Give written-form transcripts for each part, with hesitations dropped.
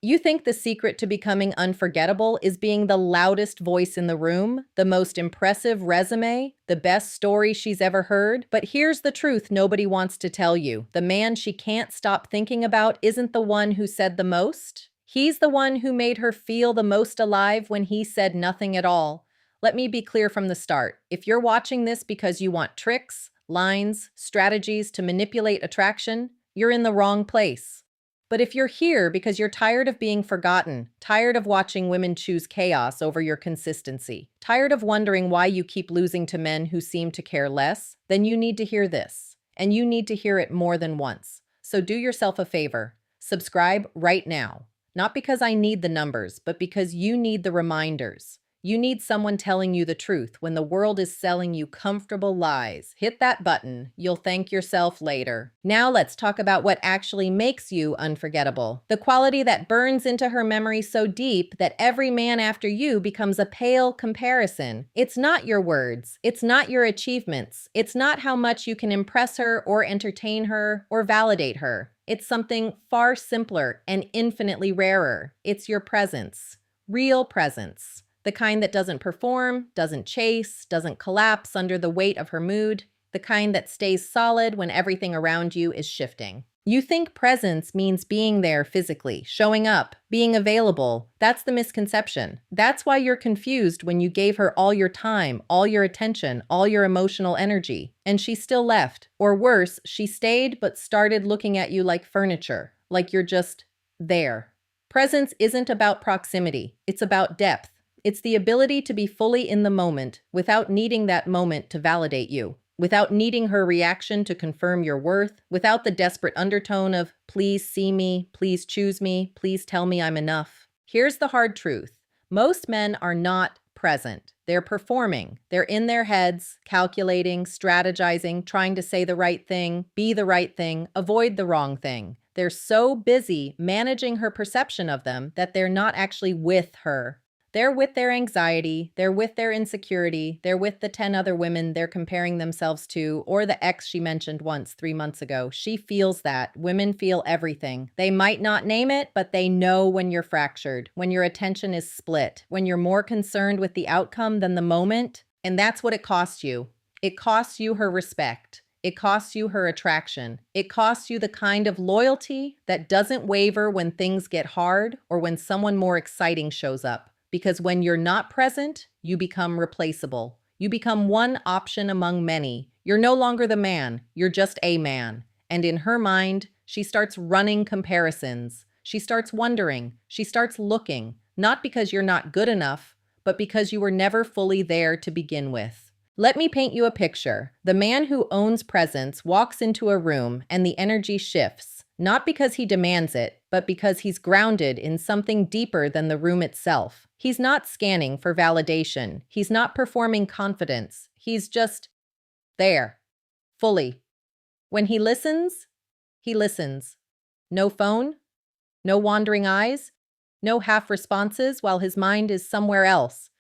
You think the secret to becoming unforgettable is being the loudest voice in the room, the most impressive resume, the best story she's ever heard? But here's the truth nobody wants to tell you. The man she can't stop thinking about isn't the one who said the most. He's the one who made her feel the most alive when he said nothing at all. Let me be clear from the start. If you're watching this because you want tricks, lines, strategies to manipulate attraction, you're in the wrong place. But if you're here because you're tired of being forgotten, tired of watching women choose chaos over your consistency, tired of wondering why you keep losing to men who seem to care less, then you need to hear this. And you need to hear it more than once. So do yourself a favor. Subscribe right now. Not because I need the numbers, but because you need the reminders. You need someone telling you the truth when the world is selling you comfortable lies. Hit that button. You'll thank yourself later. Now let's talk about what actually makes you unforgettable. The quality that burns into her memory so deep that every man after you becomes a pale comparison. It's not your words. It's not your achievements. It's not how much you can impress her or entertain her or validate her. It's something far simpler and infinitely rarer. It's your presence. Real presence. The kind that doesn't perform, doesn't chase, doesn't collapse under the weight of her mood, the kind that stays solid when everything around you is shifting. You think presence means being there physically, showing up, being available. That's the misconception. That's why you're confused when you gave her all your time, all your attention, all your emotional energy, and she still left. Or worse, she stayed but started looking at you like furniture, like you're just there. Presence isn't about proximity, it's about depth. It's the ability to be fully in the moment without needing that moment to validate you, without needing her reaction to confirm your worth, without the desperate undertone of, please see me, please choose me, please tell me I'm enough. Here's the hard truth. Most men are not present. They're performing. They're in their heads, calculating, strategizing, trying to say the right thing, be the right thing, avoid the wrong thing. They're so busy managing her perception of them that they're not actually with her. They're with their anxiety, they're with their insecurity, they're with the 10 other women they're comparing themselves to, or the ex she mentioned once 3 months ago. She feels that. Women feel everything. They might not name it, but they know when you're fractured, when your attention is split, when you're more concerned with the outcome than the moment. And that's what it costs you. It costs you her respect. It costs you her attraction. It costs you the kind of loyalty that doesn't waver when things get hard or when someone more exciting shows up. Because when you're not present, you become replaceable. You become one option among many. You're no longer the man, you're just a man. And in her mind, she starts running comparisons. She starts wondering, she starts looking, not because you're not good enough, but because you were never fully there to begin with. Let me paint you a picture. The man who owns presence walks into a room and the energy shifts. Not because he demands it, but because he's grounded in something deeper than the room itself. He's not scanning for validation. He's not performing confidence. He's just there, fully. When he listens, he listens. No phone, no wandering eyes, no half responses while his mind is somewhere else.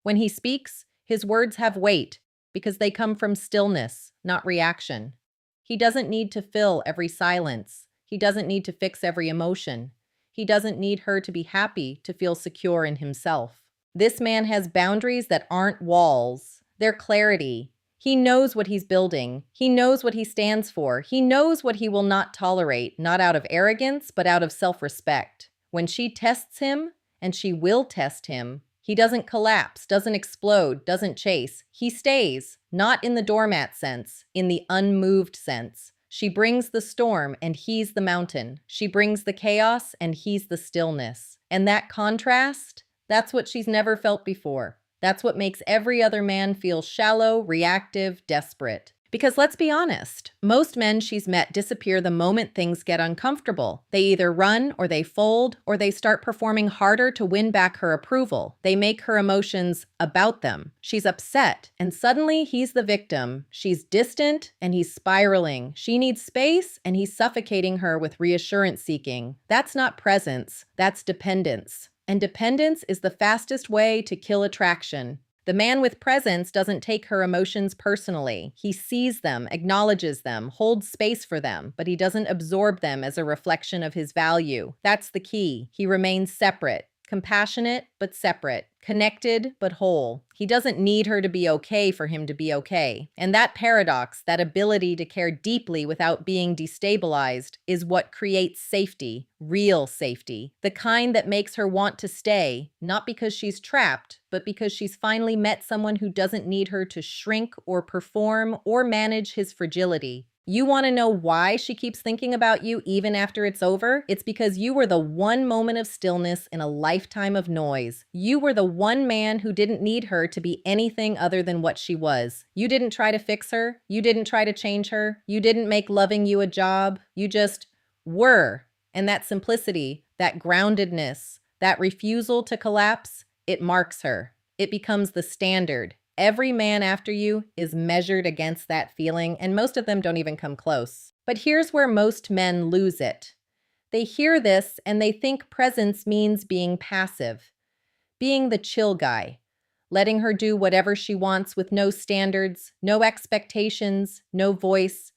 When he speaks, his words have weight because they come from stillness, not reaction. He doesn't need to fill every silence. He doesn't need to fix every emotion. He doesn't need her to be happy to feel secure in himself. This man has boundaries that aren't walls. They're clarity. He knows what he's building. He knows what he stands for. He knows what he will not tolerate, not out of arrogance, but out of self-respect. When she tests him, and she will test him, he doesn't collapse, doesn't explode, doesn't chase. He stays, not in the doormat sense, in the unmoved sense. She brings the storm and he's the mountain. She brings the chaos and he's the stillness. And that contrast, that's what she's never felt before. That's what makes every other man feel shallow, reactive, desperate. Because let's be honest, most men she's met disappear the moment things get uncomfortable. They either run or they fold or they start performing harder to win back her approval. They make her emotions about them. She's upset and suddenly he's the victim. She's distant and he's spiraling. She needs space and he's suffocating her with reassurance seeking. That's not presence, that's dependence. And dependence is the fastest way to kill attraction. The man with presence doesn't take her emotions personally. He sees them, acknowledges them, holds space for them, but he doesn't absorb them as a reflection of his value. That's the key. He remains separate. Compassionate, but separate. Connected, but whole. He doesn't need her to be okay for him to be okay. And that paradox, that ability to care deeply without being destabilized, is what creates safety, real safety. The kind that makes her want to stay, not because she's trapped, but because she's finally met someone who doesn't need her to shrink or perform or manage his fragility. You want to know why she keeps thinking about you even after it's over? It's because you were the one moment of stillness in a lifetime of noise. You were the one man who didn't need her to be anything other than what she was. You didn't try to fix her. You didn't try to change her. You didn't make loving you a job. You just were. And that simplicity, that groundedness, that refusal to collapse, it marks her. It becomes the standard. Every man after you is measured against that feeling, and most of them don't even come close. But here's where most men lose it. They hear this and they think presence means being passive, being the chill guy, letting her do whatever she wants with no standards, no expectations, no voice.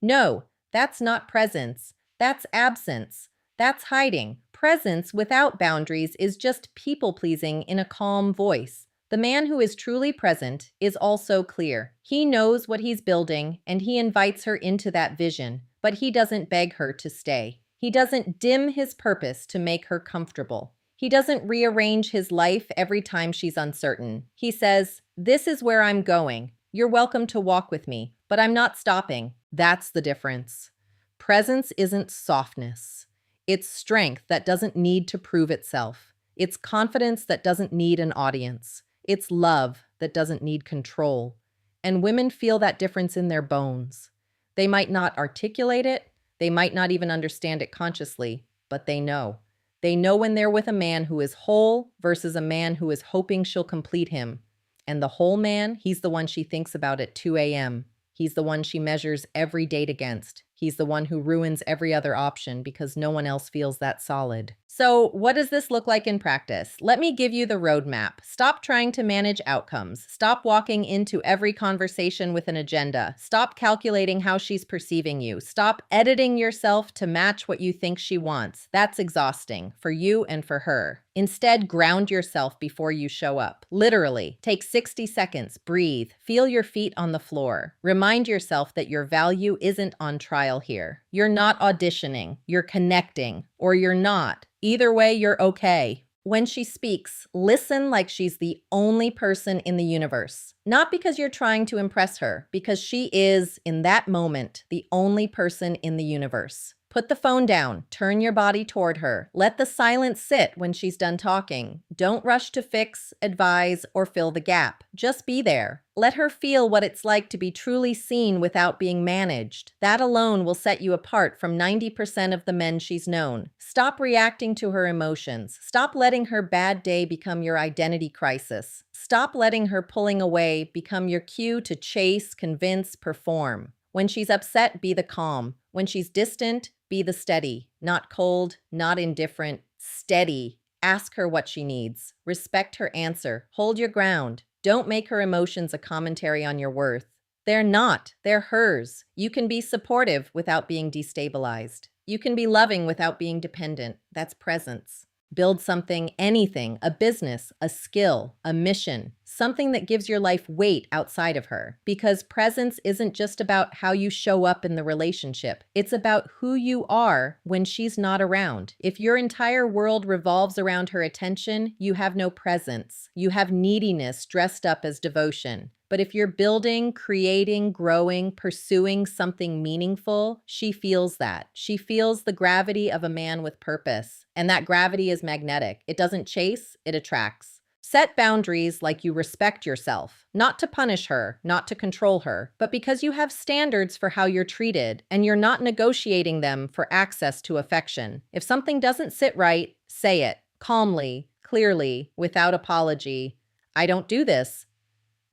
No, that's not presence. That's absence. That's hiding. Presence without boundaries is just people-pleasing in a calm voice. The man who is truly present is also clear. He knows what he's building, and he invites her into that vision, but he doesn't beg her to stay. He doesn't dim his purpose to make her comfortable. He doesn't rearrange his life every time she's uncertain. He says, "This is where I'm going. You're welcome to walk with me, but I'm not stopping." That's the difference. Presence isn't softness. It's strength that doesn't need to prove itself. It's confidence that doesn't need an audience. It's love that doesn't need control. And women feel that difference in their bones. They might not articulate it, they might not even understand it consciously, but they know. They know when they're with a man who is whole versus a man who is hoping she'll complete him. And the whole man, he's the one she thinks about at 2 a.m. He's the one she measures every date against. He's the one who ruins every other option because no one else feels that solid. So what does this look like in practice? Let me give you the roadmap. Stop trying to manage outcomes. Stop walking into every conversation with an agenda. Stop calculating how she's perceiving you. Stop editing yourself to match what you think she wants. That's exhausting for you and for her. Instead, ground yourself before you show up. Literally, take 60 seconds, breathe, feel your feet on the floor. Remind yourself that your value isn't on trial here. You're not auditioning, you're connecting, or you're not. Either way, you're okay. When she speaks, listen like she's the only person in the universe. Not because you're trying to impress her, because she is, in that moment, the only person in the universe. Put the phone down, turn your body toward her. Let the silence sit when she's done talking. Don't rush to fix, advise, or fill the gap. Just be there. Let her feel what it's like to be truly seen without being managed. That alone will set you apart from 90% of the men she's known. Stop reacting to her emotions. Stop letting her bad day become your identity crisis. Stop letting her pulling away become your cue to chase, convince, perform. When she's upset, be the calm. When she's distant, be the steady. Not cold, not indifferent, steady. Ask her what she needs. Respect her answer. Hold your ground. Don't make her emotions a commentary on your worth. They're not. They're hers. You can be supportive without being destabilized. You can be loving without being dependent. That's presence. Build something, anything, a business, a skill, a mission, something that gives your life weight outside of her. Because presence isn't just about how you show up in the relationship. It's about who you are when she's not around. If your entire world revolves around her attention, you have no presence. You have neediness dressed up as devotion. But if you're building, creating, growing, pursuing something meaningful, she feels that. She feels the gravity of a man with purpose. And that gravity is magnetic. It doesn't chase, it attracts. Set boundaries like you respect yourself, not to punish her, not to control her, but because you have standards for how you're treated, and you're not negotiating them for access to affection. If something doesn't sit right, say it, calmly, clearly, without apology. I don't do this.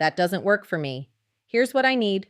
That doesn't work for me. Here's what I need.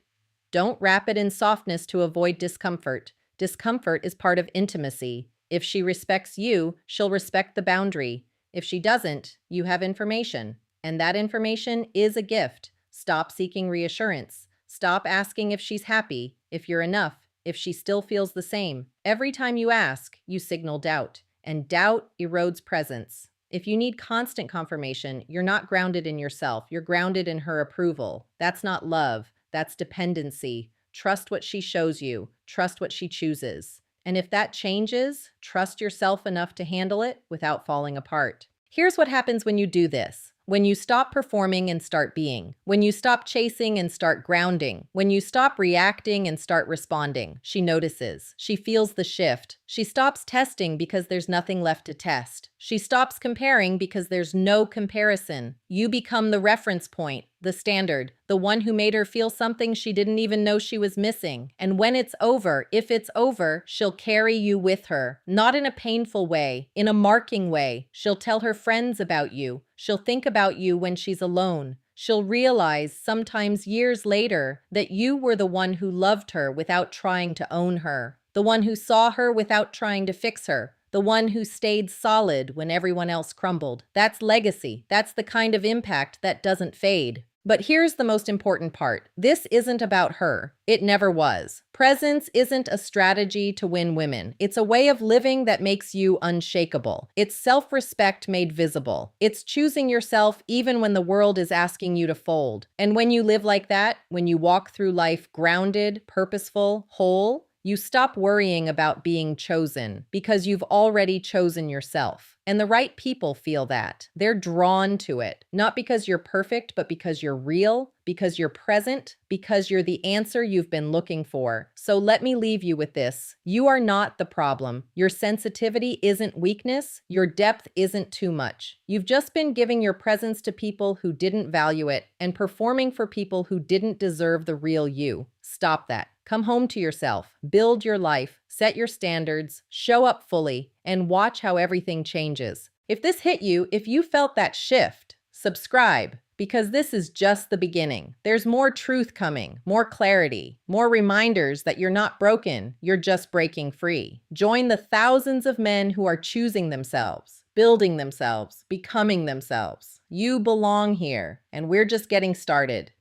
Don't wrap it in softness to avoid discomfort. Discomfort is part of intimacy. If she respects you, she'll respect the boundary. If she doesn't, you have information. And that information is a gift. Stop seeking reassurance. Stop asking if she's happy, if you're enough, if she still feels the same. Every time you ask, you signal doubt, and doubt erodes presence. If you need constant confirmation, you're not grounded in yourself. You're grounded in her approval. That's not love. That's dependency. Trust what she shows you. Trust what she chooses. And if that changes, trust yourself enough to handle it without falling apart. Here's what happens when you do this. When you stop performing and start being. When you stop chasing and start grounding. When you stop reacting and start responding. She notices. She feels the shift. She stops testing because there's nothing left to test. She stops comparing because there's no comparison. You become the reference point, the standard, the one who made her feel something she didn't even know she was missing. And when it's over, if it's over, she'll carry you with her. Not in a painful way, in a marking way. She'll tell her friends about you. She'll think about you when she's alone. She'll realize, sometimes years later, that you were the one who loved her without trying to own her. The one who saw her without trying to fix her. The one who stayed solid when everyone else crumbled. That's legacy. That's the kind of impact that doesn't fade. But here's the most important part. This isn't about her. It never was. Presence isn't a strategy to win women. It's a way of living that makes you unshakable. It's self-respect made visible. It's choosing yourself even when the world is asking you to fold. And when you live like that, when you walk through life grounded, purposeful, whole, you stop worrying about being chosen because you've already chosen yourself. And the right people feel that. They're drawn to it, not because you're perfect, but because you're real, because you're present, because you're the answer you've been looking for. So let me leave you with this. You are not the problem. Your sensitivity isn't weakness. Your depth isn't too much. You've just been giving your presence to people who didn't value it and performing for people who didn't deserve the real you. Stop that. Come home to yourself, build your life, set your standards, show up fully, and watch how everything changes. If this hit you, if you felt that shift, subscribe, because this is just the beginning. There's more truth coming, more clarity, more reminders that you're not broken, you're just breaking free. Join the thousands of men who are choosing themselves, building themselves, becoming themselves. You belong here, and we're just getting started.